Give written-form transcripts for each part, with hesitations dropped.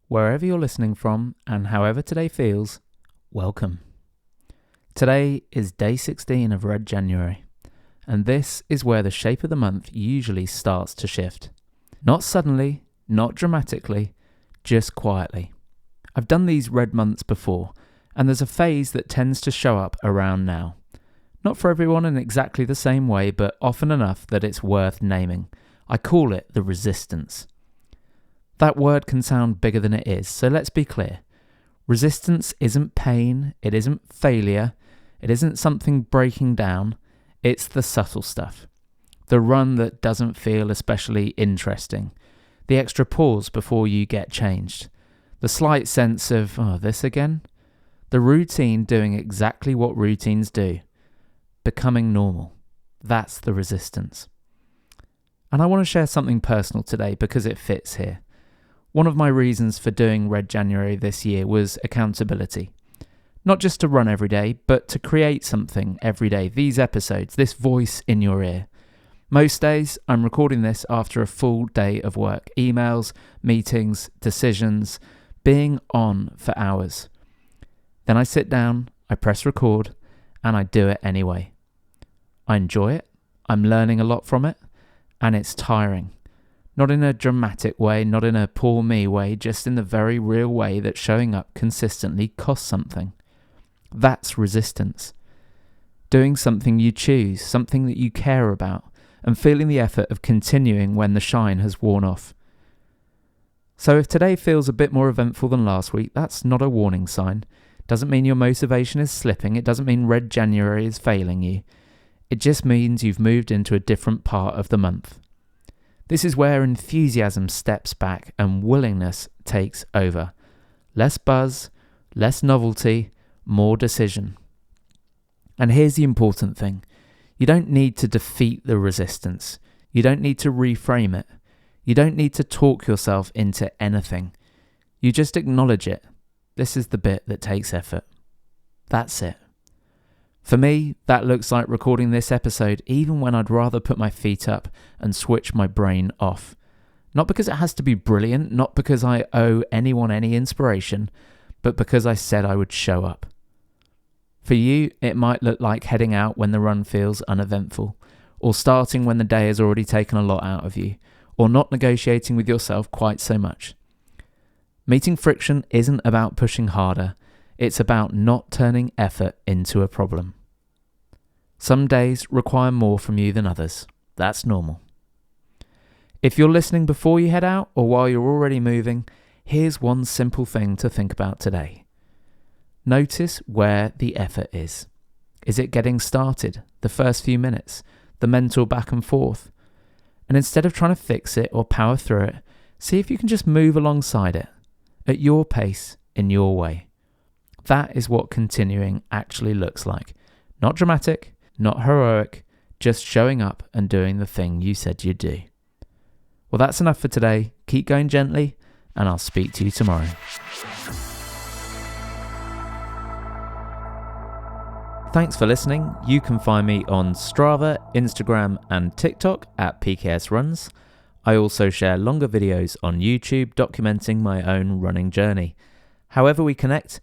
Wherever you're listening from and however today feels, welcome. Today is day 16 of Red January, and this is where the shape of the month usually starts to shift. Not suddenly, not dramatically, just quietly. I've done these red months before, and there's a phase that tends to show up around now. Not for everyone in exactly the same way, but often enough that it's worth naming. I call it the resistance. That word can sound bigger than it is, so let's be clear. Resistance isn't pain, it isn't failure, it isn't something breaking down, it's the subtle stuff. The run that doesn't feel especially interesting. The extra pause before you get changed. The slight sense of, this again? The routine doing exactly what routines do. Becoming normal. That's the resistance. And I want to share something personal today because it fits here. One of my reasons for doing Red January this year was accountability. Not just to run every day, but to create something every day. These episodes, this voice in your ear. Most days, I'm recording this after a full day of work. Emails, meetings, decisions, being on for hours. Then I sit down, I press record, and I do it anyway. I enjoy it, I'm learning a lot from it, and it's tiring. Not in a dramatic way, not in a poor me way, just in the very real way that showing up consistently costs something. That's resistance. Doing something you choose, something that you care about, and feeling the effort of continuing when the shine has worn off. So if today feels a bit more eventful than last week, that's not a warning sign. It doesn't mean your motivation is slipping. It doesn't mean Red January is failing you. It just means you've moved into a different part of the month. This is where enthusiasm steps back and willingness takes over. Less buzz, less novelty, more decision. And here's the important thing. You don't need to defeat the resistance. You don't need to reframe it. You don't need to talk yourself into anything. You just acknowledge it. This is the bit that takes effort. That's it. For me, that looks like recording this episode even when I'd rather put my feet up and switch my brain off. Not because it has to be brilliant, not because I owe anyone any inspiration, but because I said I would show up. For you, it might look like heading out when the run feels uneventful, or starting when the day has already taken a lot out of you, or not negotiating with yourself quite so much. Meeting friction isn't about pushing harder, it's about not turning effort into a problem. Some days require more from you than others. That's normal. If you're listening before you head out or while you're already moving, here's one simple thing to think about today. Notice where the effort is. Is it getting started, the first few minutes, the mental back and forth? And instead of trying to fix it or power through it, see if you can just move alongside it, at your pace, in your way. That is what continuing actually looks like. Not dramatic, not heroic, just showing up and doing the thing you said you'd do. Well, that's enough for today. Keep going gently, and I'll speak to you tomorrow. Thanks for listening. You can find me on Strava, Instagram, and TikTok at PKSRUNS. I also share longer videos on YouTube documenting my own running journey. However we connect,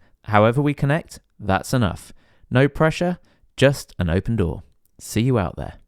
that's enough. No pressure, just an open door. See you out there.